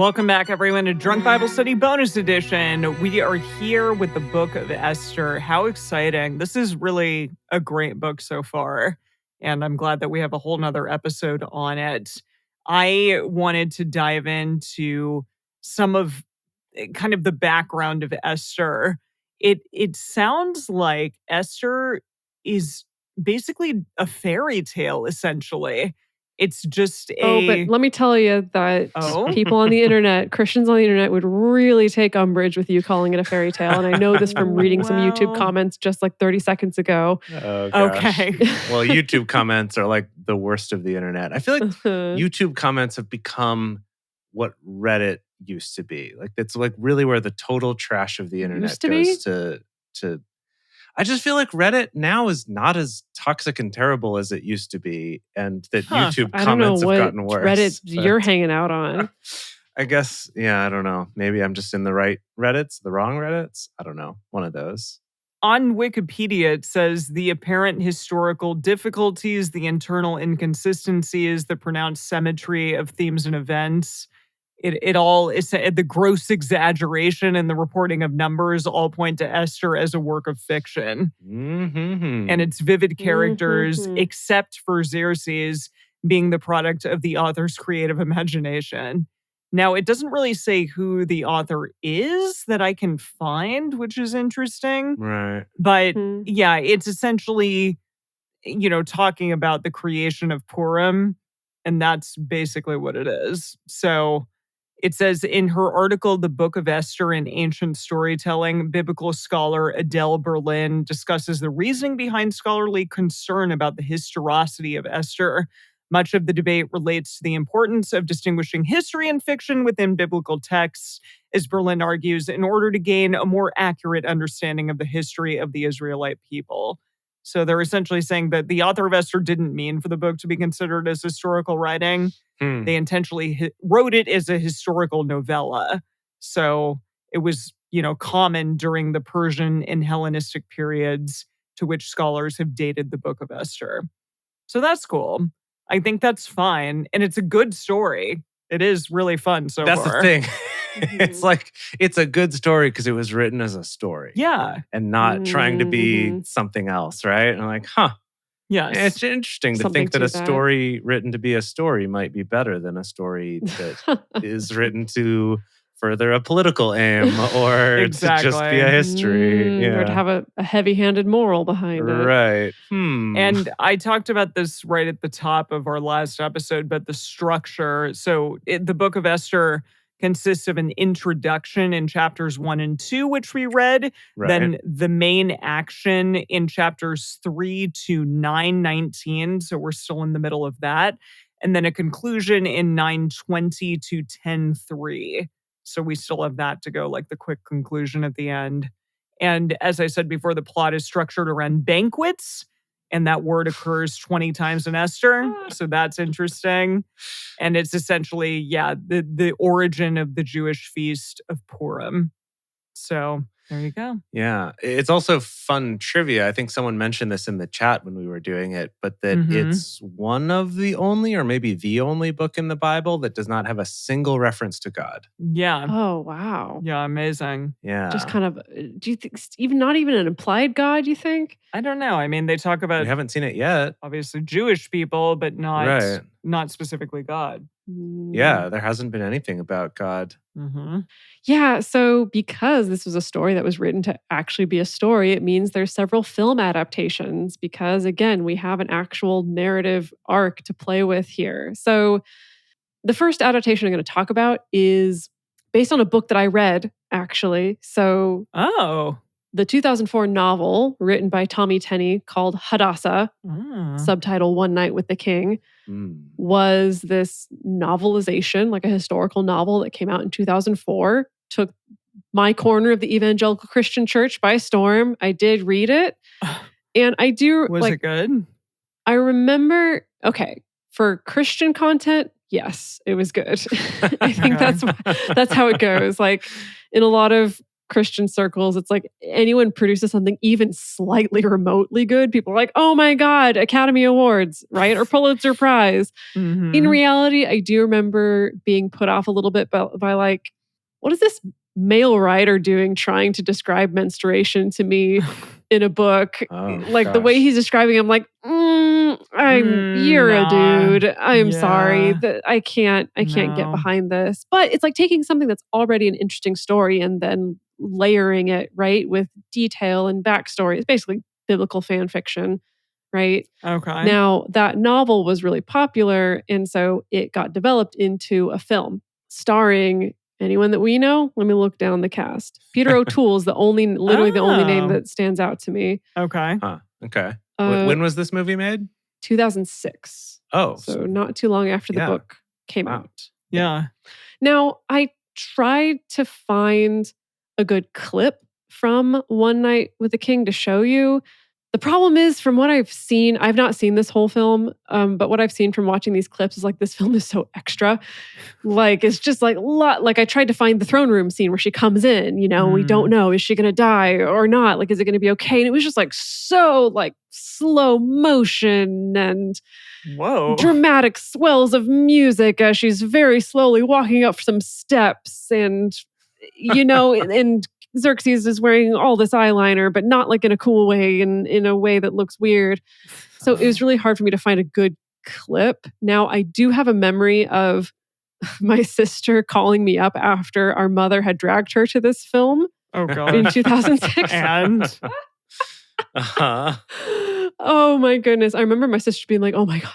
Welcome back, everyone, to Drunk Bible Study Bonus Edition. We are here with the Book of Esther. How exciting. This is really a great book so far, and I'm glad that we have a whole nother episode on it. I wanted to dive into some of kind of the background of Esther. It sounds like Esther is basically a fairy tale, essentially. It's just but let me tell you that people on the internet, Christians on the internet, would really take umbrage with you calling it a fairy tale. And I know this from reading some YouTube comments just like 30 seconds ago. Oh, gosh. Okay. Well, YouTube comments are like the worst of the internet. I feel like YouTube comments have become what Reddit used to be. Like, it's like really where the total trash of the internet goes to. I just feel like Reddit now is not as toxic and terrible as it used to be, and that YouTube comments have gotten worse. Reddit you're hanging out on. I guess, I don't know. Maybe I'm just in the right Reddits, the wrong Reddits. I don't know. One of those. On Wikipedia, it says the apparent historical difficulties, the internal inconsistencies, the pronounced symmetry of themes and events. It all is the gross exaggeration and the reporting of numbers all point to Esther as a work of fiction. Mm-hmm. And its vivid characters, except for Xerxes, being the product of the author's creative imagination. Now, it doesn't really say who the author is that I can find, which is interesting. Right. But yeah, it's essentially, talking about the creation of Purim, and that's basically what it is. So it says in her article, The Book of Esther in Ancient Storytelling, biblical scholar Adele Berlin discusses the reasoning behind scholarly concern about the historicity of Esther. Much of the debate relates to the importance of distinguishing history and fiction within biblical texts, as Berlin argues, in order to gain a more accurate understanding of the history of the Israelite people. So they're essentially saying that the author of Esther didn't mean for the book to be considered as historical writing. They intentionally wrote it as a historical novella. So it was, common during the Persian and Hellenistic periods to which scholars have dated the Book of Esther. So that's cool. I think that's fine. And it's a good story. It is really fun so far. That's the thing. It's like, it's a good story because it was written as a story. Yeah. And not trying to be something else, right? And I'm like, Yes. It's interesting to think that a story written to be a story might be better than a story that is written to further a political aim or to just be a history. Or to have a heavy-handed moral behind it. Right. And I talked about this right at the top of our last episode, but the structure. So the Book of Esther consists of an introduction in chapters 1 and 2, which we read. Right. Then the main action in chapters 3 to 9:19. So we're still in the middle of that. And then a conclusion in 9:20 to 10:3. So we still have that to go, like the quick conclusion at the end. And as I said before, the plot is structured around banquets. And that word occurs 20 times in Esther. So that's interesting. And it's essentially, the origin of the Jewish feast of Purim. So there you go. Yeah. It's also fun trivia. I think someone mentioned this in the chat when we were doing it, but that it's one of the only, or maybe the only book in the Bible that does not have a single reference to God. Yeah. Oh, wow. Yeah, amazing. Yeah. Just kind of, do you think, not even an implied God, you think? I don't know. I mean, they talk about... We haven't seen it yet. Obviously Jewish people, but not specifically God. Yeah, there hasn't been anything about God. Yeah, so because this was a story that was written to actually be a story, it means there's several film adaptations because, again, we have an actual narrative arc to play with here. So the first adaptation I'm going to talk about is based on a book that I read, actually. So the 2004 novel written by Tommy Tenney called Hadassah, subtitle One Night with the King, was this novelization, like a historical novel that came out in 2004, took my corner of the evangelical Christian church by storm. I did read it. And I do... Was it good? I remember... Okay, for Christian content, yes, it was good. I think that's how it goes. Like, in a lot of Christian circles, it's like anyone produces something even slightly remotely good, people are like, oh my God, Academy Awards, right? Or Pulitzer Prize. In reality, I do remember being put off a little bit by like, what is this male writer doing trying to describe menstruation to me in a book? Like the way he's describing it, I'm like, you're a dude. I'm sorry that I can't get behind this. But it's like taking something that's already an interesting story and then layering it, right, with detail and backstory. It's basically biblical fan fiction, right? Okay. Now, that novel was really popular, and so it got developed into a film starring anyone that we know. Let me look down the cast. Peter O'Toole is literally the only name that stands out to me. Okay. Okay. When was this movie made? 2006. Oh. So not too long after the book came out. Yeah. Now, I tried to find a good clip from One Night with the King to show you. The problem is, from what I've seen, I've not seen this whole film, but what I've seen from watching these clips is like this film is so extra. Like it's just like I tried to find the throne room scene where she comes in, we don't know, is she going to die or not? Like, is it going to be okay? And it was just like so like slow motion and dramatic swells of music as she's very slowly walking up some steps and, and Xerxes is wearing all this eyeliner, but not like in a cool way and in a way that looks weird. So it was really hard for me to find a good clip. Now, I do have a memory of my sister calling me up after our mother had dragged her to this film in 2006. And? Oh my goodness. I remember my sister being like, oh my God,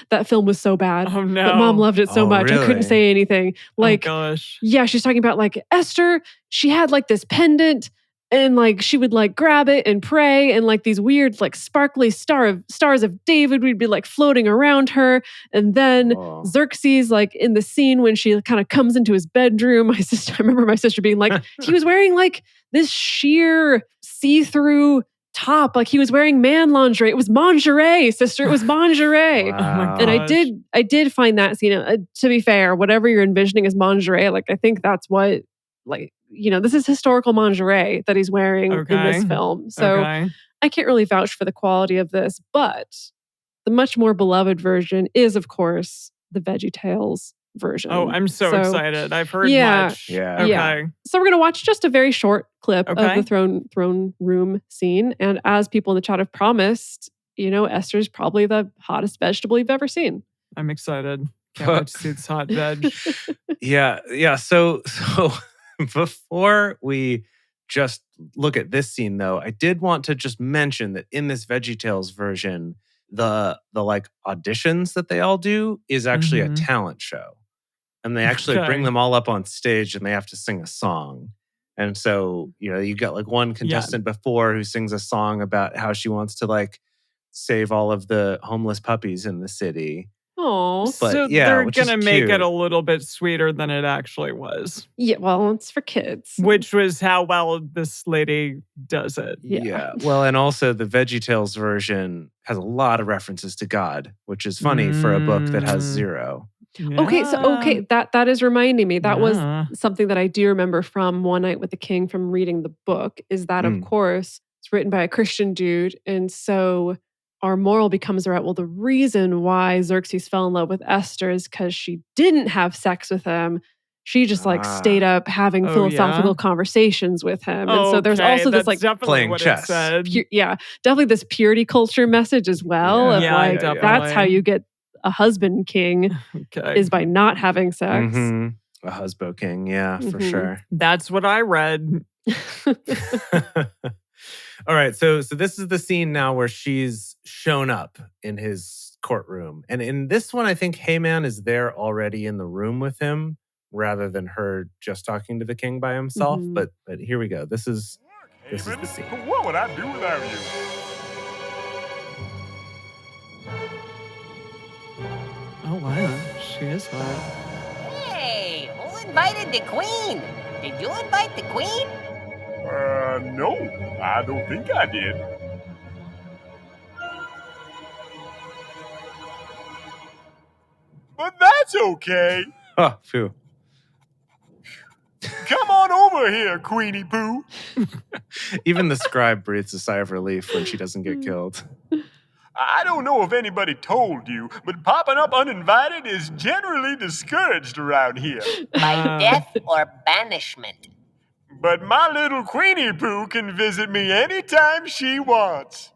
that film was so bad. Oh no. But mom loved it so much. Really? I couldn't say anything. Like, gosh. Yeah, she's talking about like Esther, she had like this pendant and like she would like grab it and pray and like these weird like sparkly stars of David would be like floating around her. And then Xerxes, like in the scene when she kind of comes into his bedroom, I remember my sister being like, he was wearing like this sheer see-through top, like he was wearing man lingerie. It was lingerie, sister. It was lingerie. Wow. And I did find that scene. To be fair, whatever you're envisioning as lingerie, like I think that's what, like, this is historical lingerie that he's wearing in this film. So I can't really vouch for the quality of this, but the much more beloved version is, of course, the VeggieTales version. Oh, I'm so excited. I've heard much. Yeah. Okay. Yeah. So we're going to watch just a very short clip of the throne room scene. And as people in the chat have promised, Esther's probably the hottest vegetable you've ever seen. I'm excited. Can't wait to see this hot veg. Yeah. So before we just look at this scene, though, I did want to just mention that in this VeggieTales version, the like auditions that they all do is actually a talent show. And they actually bring them all up on stage and they have to sing a song. And so, you got like one contestant before who sings a song about how she wants to like save all of the homeless puppies in the city. Oh, so they're going to make it a little bit sweeter than it actually was. Yeah, well, it's for kids. Which was how well this lady does it. Yeah. Well, and also the VeggieTales version has a lot of references to God, which is funny for a book that has 0. Yeah. Okay, that is reminding me. That was something that I do remember from One Night with the King from reading the book, is that, of course, it's written by a Christian dude. And so our moral becomes, right, well, the reason why Xerxes fell in love with Esther is because she didn't have sex with him. She just like stayed up having philosophical conversations with him. And so there's also this like playing chess. Definitely this purity culture message as well. That's how you get a husband king is by not having sex. A husband king, for sure. That's what I read. All right, so this is the scene now where she's shown up in his courtroom. And in this one, I think Heyman is there already in the room with him rather than her just talking to the king by himself. But here we go. This is the scene. What would I do without you? Oh, wow. She is hot. Hey, who invited the queen? Did you invite the queen? No, I don't think I did. But that's okay. Oh, phew. Come on over over here, Queenie Pooh. Even the scribe breathes a sigh of relief when she doesn't get killed. I don't know if anybody told you, but popping up uninvited is generally discouraged around here. By death or banishment. But my little Queenie Pooh can visit me anytime she wants.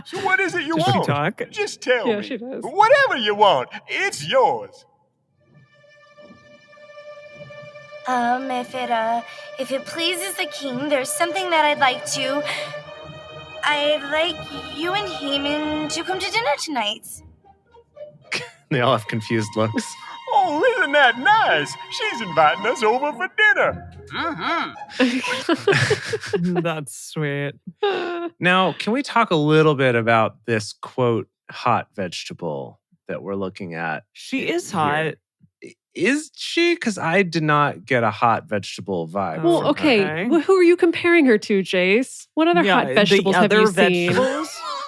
So what is it you Does she want? talk? Just tell Yeah, me. she does. Whatever you want, it's yours. If it pleases the king, there's something that I'd like to. I'd like you and Haman to come to dinner tonight. They all have confused looks. Oh, isn't that nice? She's inviting us over for dinner. That's sweet. Now, can we talk a little bit about this, quote, hot vegetable that we're looking at? She is here? hot. Is she? Because I did not get a hot vegetable vibe. Well, from okay. her. Well, who are you comparing her to, Jace? What other hot vegetables have you seen?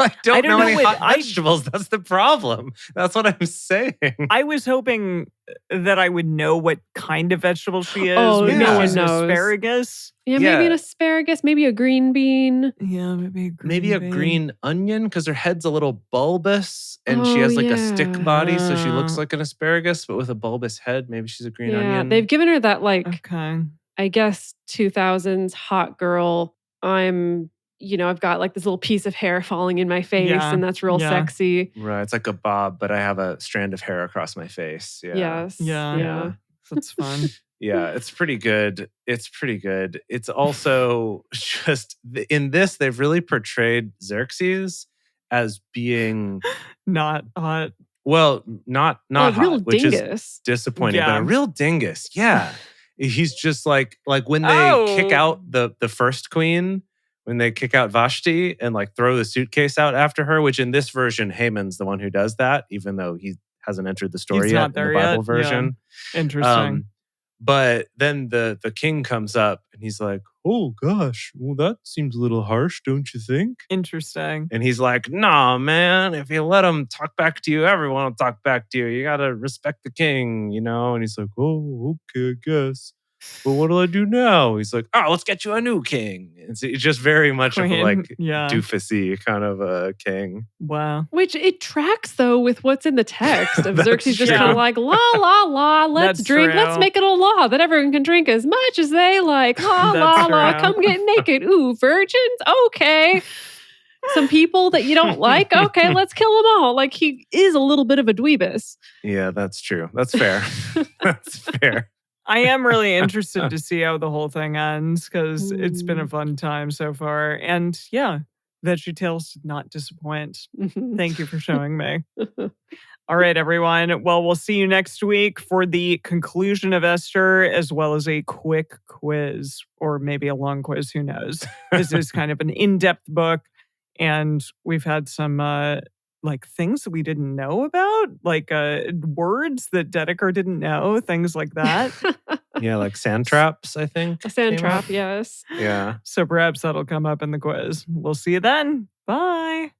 I don't know any what hot vegetables. That's the problem. That's what I'm saying. I was hoping that I would know what kind of vegetable she is. Oh, Maybe no one she's knows. Asparagus. Yeah, maybe an asparagus, maybe a green bean. Yeah, maybe a green Maybe a bean. green onion because her head's a little bulbous and she has like a stick body, so she looks like an asparagus, but with a bulbous head. Maybe she's a green onion. They've given her that Okay. I guess 2000s hot girl. I've got like this little piece of hair falling in my face and that's real sexy. Right. It's like a bob, but I have a strand of hair across my face. Yeah. Yes. Yeah. That's fun. Yeah, it's pretty good. It's also just, in this, they've really portrayed Xerxes as being not hot. Well, not hot, real which dingus. is disappointing, Yeah. but a real dingus. Yeah. He's just like when they kick out the first queen, when they kick out Vashti and like throw the suitcase out after her, which in this version, Haman's the one who does that, even though he hasn't entered the story He's yet not in there the Bible yet. version. Yeah. Interesting. But then the king comes up and he's like, oh gosh, well, that seems a little harsh, don't you think? Interesting. And he's like, nah, man, if you let him talk back to you, everyone will talk back to you. You got to respect the king, And he's like, oh, okay, I guess. But what do I do now? He's like, oh, let's get you a new king. It's just very much of a doofusy kind of a king. Wow. Which it tracks though with what's in the text of That's Xerxes just true. kind of like, la, la, la, let's That's drink. true. Let's make it a law that everyone can drink as much as they like. La, la, That's la, true. come get naked. Ooh, virgins? Okay. Some people that you don't like? Okay, let's kill them all. Like he is a little bit of a dweebus. Yeah, that's true. That's fair. That's fair. I am really interested to see how the whole thing ends because it's been a fun time so far. And yeah, VeggieTales did not disappoint. Thank you for showing me. All right, everyone. Well, we'll see you next week for the conclusion of Esther, as well as a quick quiz, or maybe a long quiz. Who knows? This is kind of an in-depth book, and we've had some things that we didn't know about, words that Dedeker didn't know, things like that. Yeah, like sand traps, I think. A sand came up. trap, yes. Yeah. So perhaps that'll come up in the quiz. We'll see you then. Bye.